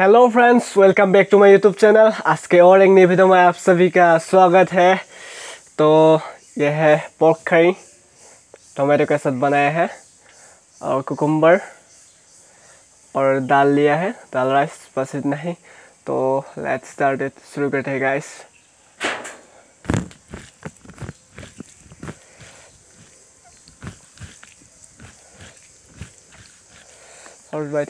Hello friends, welcome back to my YouTube channel. आज के और एक नई वीडियो में आप सभी का स्वागत है। तो यह है पोर्क करी, टोमेटो के साथ बनाया है और कुकुम्बर और दाल लिया है, दाल राइस, बस इतना ही। तो लेट्स स्टार्ट इट, शुरू करते हैं गाइस। ऑलराइट,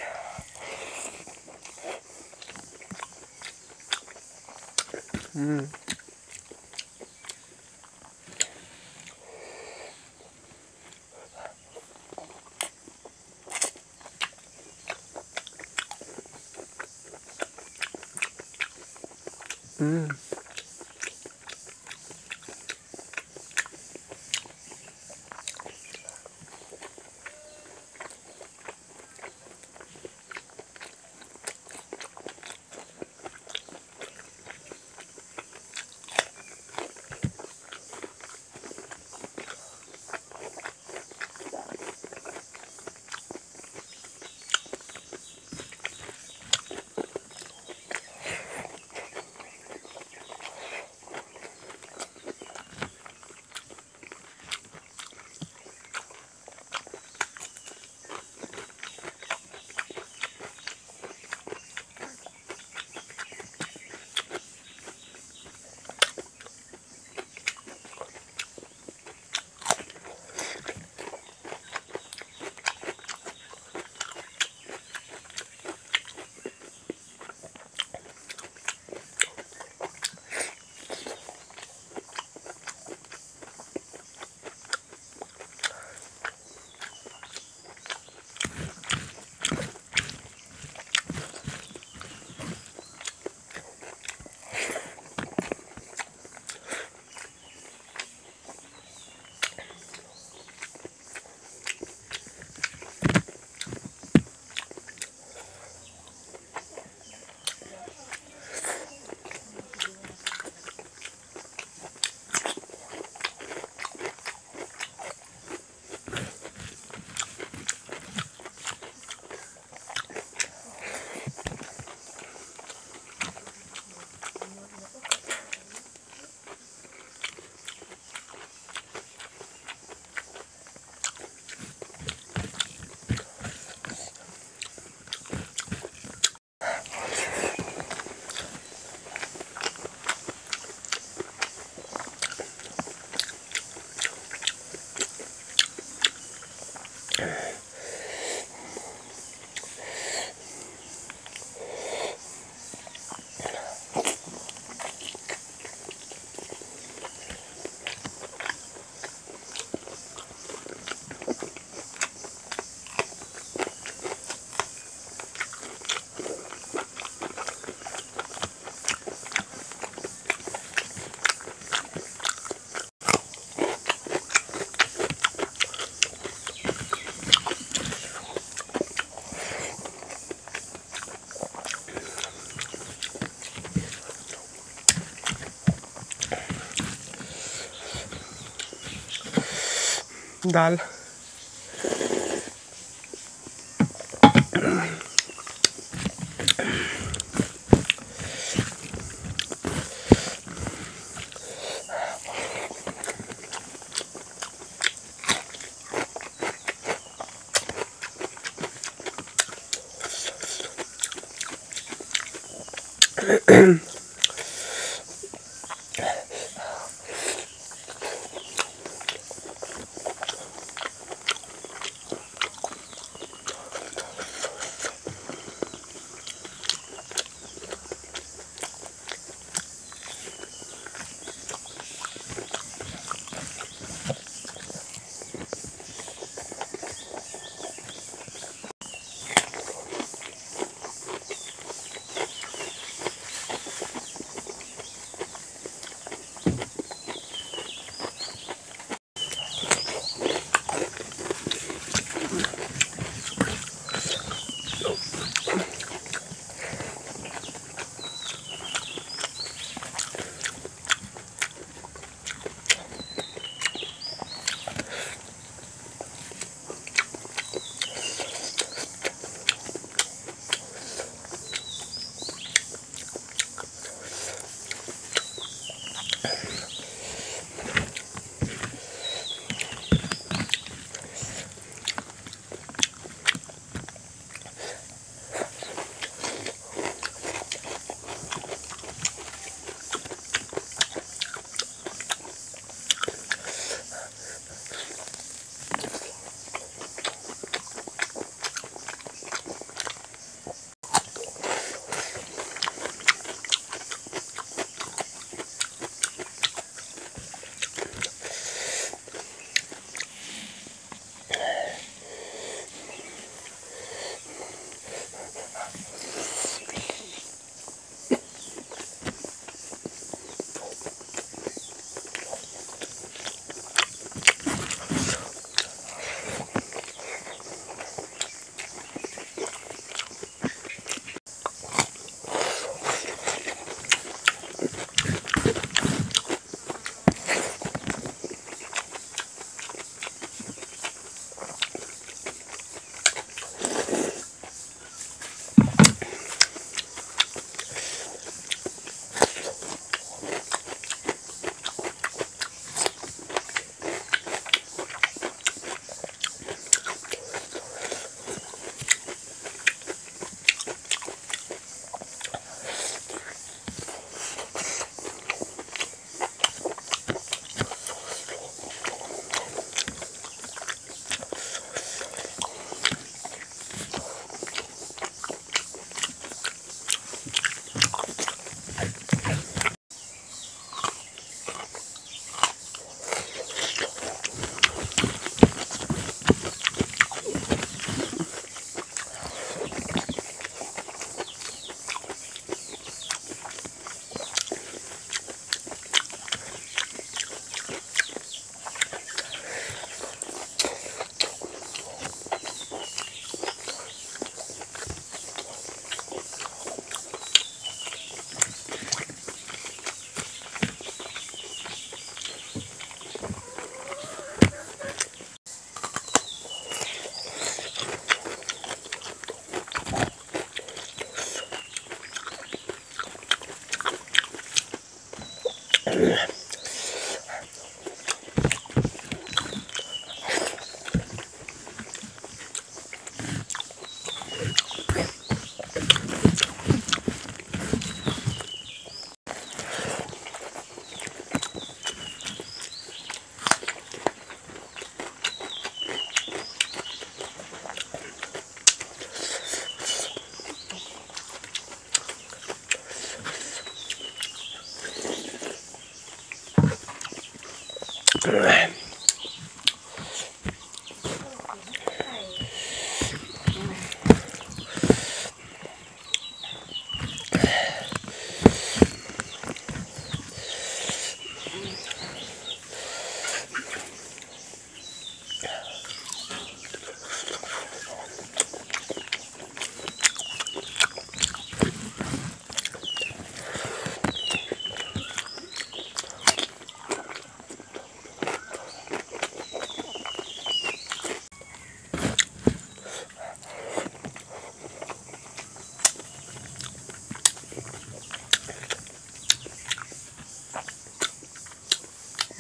दाल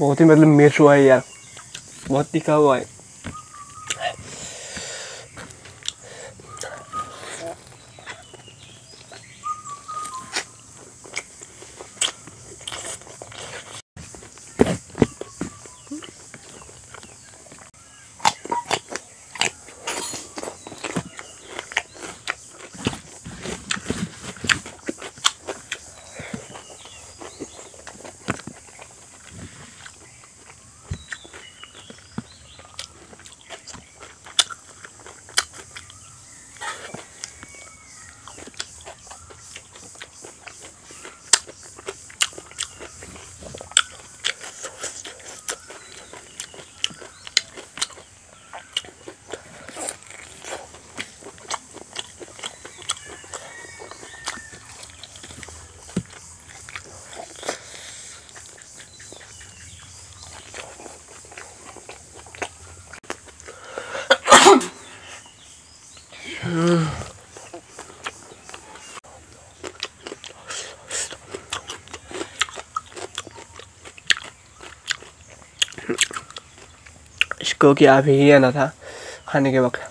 बहुत ही मतलब मिर्च हुआ है यार, बहुत तीखा हुआ है। इसको क्या अभी ही आना था खाने के वक्त।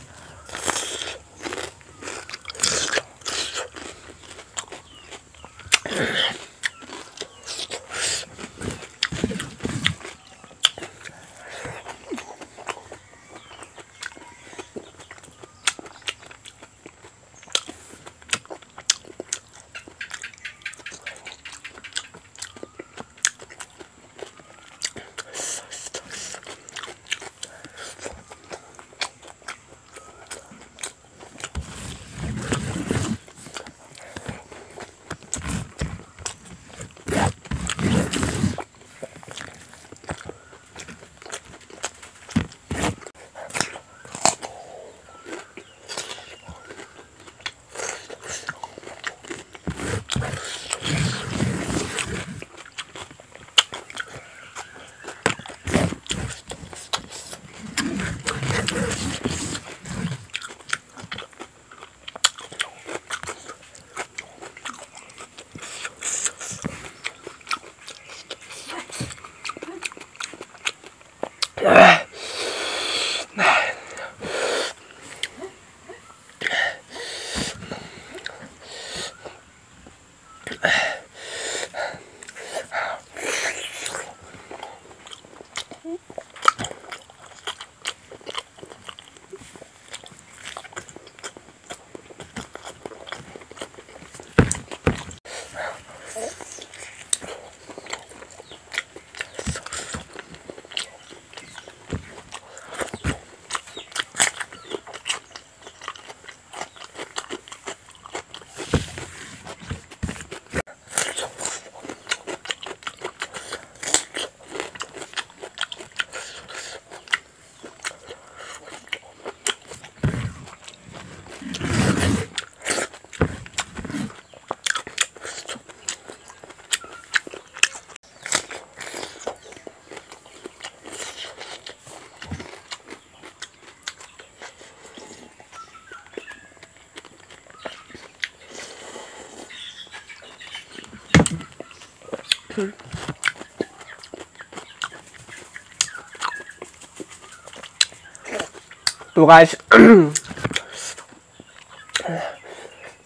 तो गाइस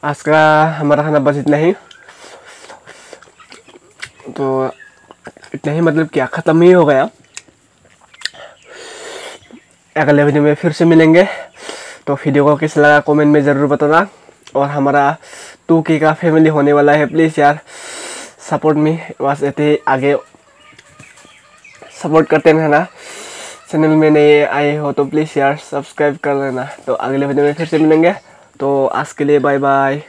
आज का हमारा खाना बस इतना ही। तो इतना ही मतलब क्या ख़त्म ही हो गया। अगले वीडियो में फिर से मिलेंगे। तो वीडियो को कैसा लगा कमेंट में ज़रूर बताना। और हमारा 2K का फैमिली होने वाला है, प्लीज़ यार सपोर्ट में बस ऐसे आगे सपोर्ट करते रहना। चैनल में नए आए हो तो प्लीज़ यार सब्सक्राइब कर लेना। तो अगले वीडियो में फिर से मिलेंगे। तो आज के लिए बाय बाय।